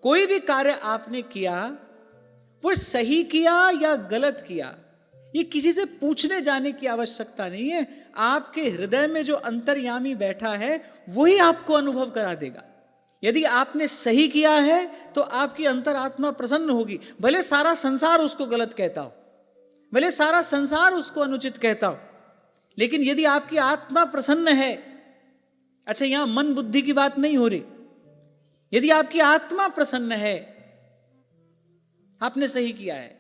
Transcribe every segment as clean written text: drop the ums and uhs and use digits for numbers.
कोई भी कार्य आपने किया वो सही किया या गलत किया, ये किसी से पूछने जाने की आवश्यकता नहीं है। आपके हृदय में जो अंतर्यामी बैठा है वही आपको अनुभव करा देगा। यदि आपने सही किया है तो आपकी अंतरात्मा प्रसन्न होगी, भले सारा संसार उसको गलत कहता हो, भले सारा संसार उसको अनुचित कहता हो, लेकिन यदि आपकी आत्मा प्रसन्न है, अच्छा यहां मन बुद्धि की बात नहीं हो रही, यदि आपकी आत्मा प्रसन्न है, आपने सही किया है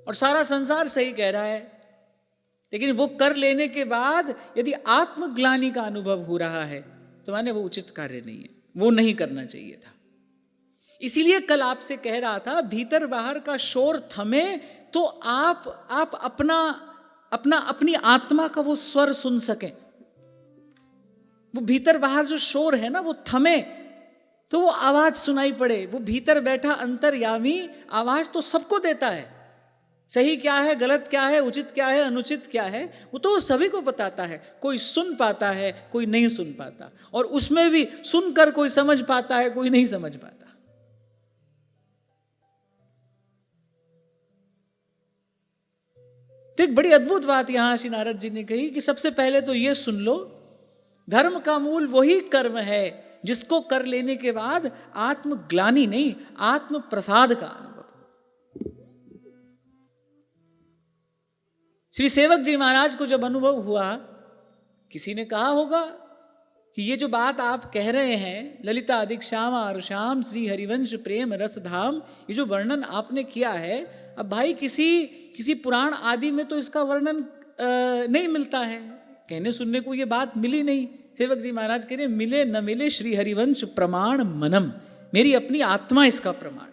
और सारा संसार सही कह रहा है, लेकिन वो कर लेने के बाद यदि आत्मग्लानि का अनुभव हो रहा है तो माने वो उचित कार्य नहीं है, वो नहीं करना चाहिए था। इसीलिए कल आपसे कह रहा था भीतर बाहर का शोर थमे तो आप अपनी आत्मा का वो स्वर सुन सकें। वो भीतर बाहर जो शोर है ना वो थमे तो वो आवाज सुनाई पड़े। वो भीतर बैठा अंतर्यामी आवाज तो सबको देता है, सही क्या है, गलत क्या है, उचित क्या है, अनुचित क्या है, वो तो सभी को बताता है। कोई सुन पाता है, कोई नहीं सुन पाता, और उसमें भी सुनकर कोई समझ पाता है, कोई नहीं समझ पाता। तो एक बड़ी अद्भुत बात यहां श्री नारद जी ने कही कि सबसे पहले तो ये सुन लो, धर्म का मूल वही कर्म है जिसको कर लेने के बाद आत्मग्लानि नहीं, आत्म प्रसाद का अनुभव। श्री सेवक जी महाराज को जब अनुभव हुआ, किसी ने कहा होगा कि ये जो बात आप कह रहे हैं, ललिता अधिक श्याम आरुषाम श्री हरिवंश प्रेम रस धाम, ये जो वर्णन आपने किया है, अब भाई किसी पुराण आदि में तो इसका वर्णन नहीं मिलता है, कहने सुनने को ये बात मिली नहीं। सेवक जी महाराज कह रहे मिले न मिले श्री हरिवंश प्रमाण मनम, मेरी अपनी आत्मा इसका प्रमाण है।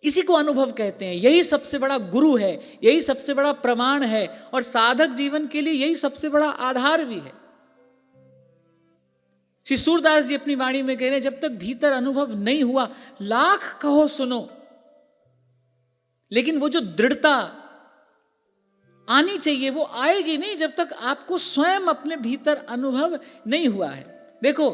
इसी को अनुभव कहते हैं, यही सबसे बड़ा गुरु है, यही सबसे बड़ा प्रमाण है, और साधक जीवन के लिए यही सबसे बड़ा आधार भी है। श्री सूरदास जी अपनी वाणी में कह रहे हैं जब तक भीतर अनुभव नहीं हुआ लाख कहो सुनो, लेकिन वो जो दृढ़ता आनी चाहिए वो आएगी नहीं जब तक आपको स्वयं अपने भीतर अनुभव नहीं हुआ है। देखो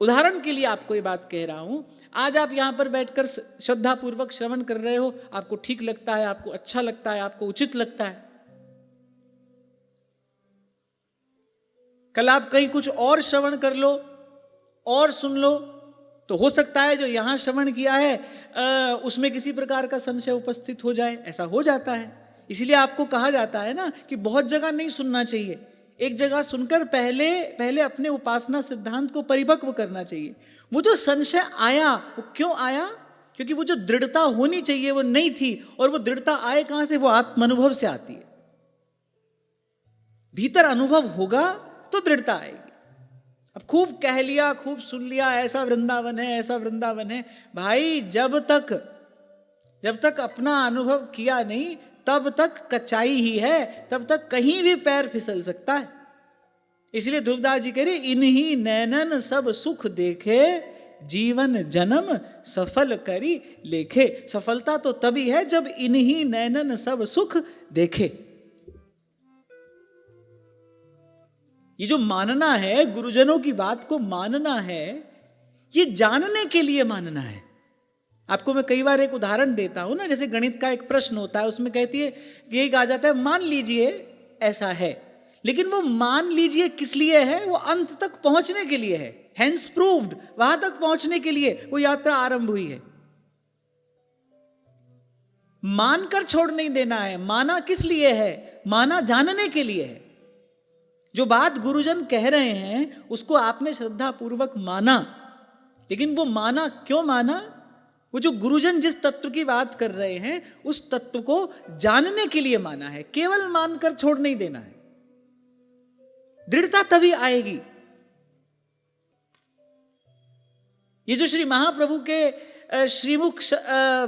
उदाहरण के लिए आपको ये बात कह रहा हूं, आज आप यहां पर बैठकर श्रद्धा पूर्वक श्रवण कर रहे हो, आपको ठीक लगता है, आपको अच्छा लगता है, आपको उचित लगता है। कल आप कहीं कुछ और श्रवण कर लो और सुन लो, तो हो सकता है जो यहां श्रवण किया है उसमें किसी प्रकार का संशय उपस्थित हो जाए, ऐसा हो जाता है। इसीलिए आपको कहा जाता है ना कि बहुत जगह नहीं सुनना चाहिए, एक जगह सुनकर पहले अपने उपासना सिद्धांत को परिपक्व करना चाहिए। वो जो संशय आया वो क्यों आया? क्योंकि वो जो दृढ़ता होनी चाहिए वो नहीं थी, और वो दृढ़ता आए कहां से? वो आत्मानुभव से आती है। भीतर अनुभव होगा तो दृढ़ता आएगी। अब खूब कह लिया, खूब सुन लिया, ऐसा वृंदावन है, ऐसा वृंदावन है, भाई जब तक अपना अनुभव किया नहीं तब तक कच्चाई ही है, तब तक कहीं भी पैर फिसल सकता है। इसलिए ध्रुवदास जी कह रहे इन्हीं नैनन सब सुख देखे, जीवन जन्म सफल करी लेखे। सफलता तो तभी है जब इन्हीं नैनन सब सुख देखे। ये जो मानना है, गुरुजनों की बात को मानना है, ये जानने के लिए मानना है। आपको मैं कई बार एक उदाहरण देता हूं ना, जैसे गणित का एक प्रश्न होता है, उसमें कहती है यही कहा जाता है मान लीजिए ऐसा है, लेकिन वो मान लीजिए किस लिए है? वो अंत तक पहुंचने के लिए है, हेंस प्रूव्ड, वहां तक पहुंचने के लिए वो यात्रा आरंभ हुई है। मानकर छोड़ नहीं देना है। माना किस लिए है? माना जानने के लिए है। जो बात गुरुजन कह रहे हैं उसको आपने श्रद्धा पूर्वक माना, लेकिन वो माना क्यों माना? वो जो गुरुजन जिस तत्व की बात कर रहे हैं उस तत्व को जानने के लिए माना है, केवल मानकर छोड़ नहीं देना है। दृढ़ता तभी आएगी। ये जो श्री महाप्रभु के श्रीमुख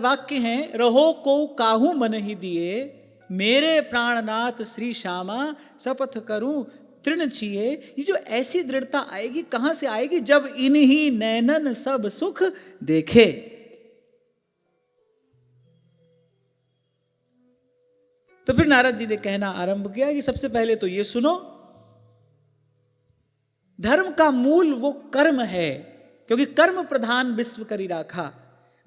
वाक्य हैं, रहो को काहू मन ही दिए, मेरे प्राणनाथ श्री श्यामा शपथ करूं तृण छिए। ये जो ऐसी दृढ़ता आएगी, कहां से आएगी? जब इन्हीं नैनन सब सुख देखे। तो फिर नारद जी ने कहना आरंभ किया कि सबसे पहले तो ये सुनो, धर्म का मूल वो कर्म है क्योंकि कर्म प्रधान विश्व करी राखा।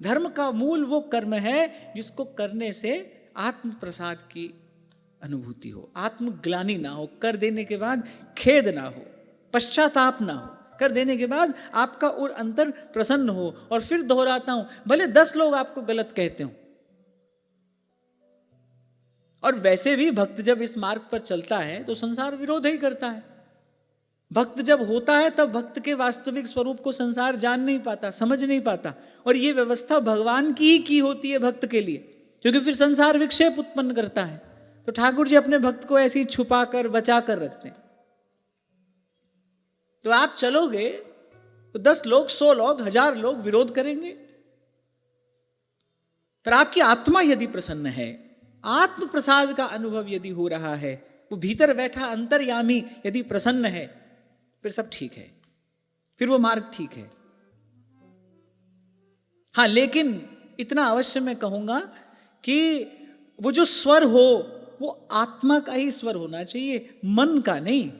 धर्म का मूल वो कर्म है जिसको करने से आत्म प्रसाद की अनुभूति हो, आत्मग्लानि ना हो, कर देने के बाद खेद ना हो, पश्चाताप ना हो, कर देने के बाद आपका और अंतर प्रसन्न हो। और फिर दोहराता हूं, भले 10 लोग आपको गलत कहते हो, और वैसे भी भक्त जब इस मार्ग पर चलता है तो संसार विरोध ही करता है। भक्त जब होता है तब भक्त के वास्तविक स्वरूप को संसार जान नहीं पाता, समझ नहीं पाता। और ये व्यवस्था भगवान की ही होती है भक्त के लिए, क्योंकि फिर संसार विक्षेप उत्पन्न करता है। तो ठाकुर जी अपने भक्त को ऐसे ही छुपा कर बचा कर रखते हैं। तो आप चलोगे तो 10 लोग, 100 लोग, 1000 लोग विरोध करेंगे, पर आपकी आत्मा यदि प्रसन्न है, आत्म प्रसाद का अनुभव यदि हो रहा है, वो भीतर बैठा अंतर्यामी यदि प्रसन्न है, फिर सब ठीक है, फिर वो मार्ग ठीक है। हां, लेकिन इतना अवश्य मैं कहूंगा कि वो जो स्वर हो वो आत्मा का ही स्वर होना चाहिए, मन का नहीं।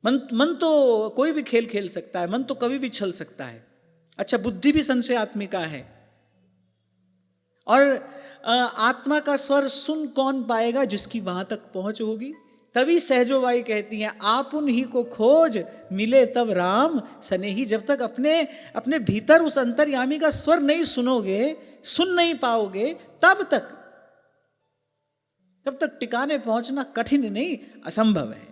मन तो कोई भी खेल खेल सकता है, मन तो कभी भी छल सकता है। अच्छा, बुद्धि भी संशय आत्मिका है। और आत्मा का स्वर सुन कौन पाएगा? जिसकी वहां तक पहुंच होगी। तभी सहजोबाई कहती हैं, आप उन्हीं को खोज मिले तब राम सनेही। जब तक अपने भीतर उस अंतर्यामी का स्वर नहीं सुनोगे, सुन नहीं पाओगे, तब तक टिकाने पहुंचना कठिन नहीं, असंभव है।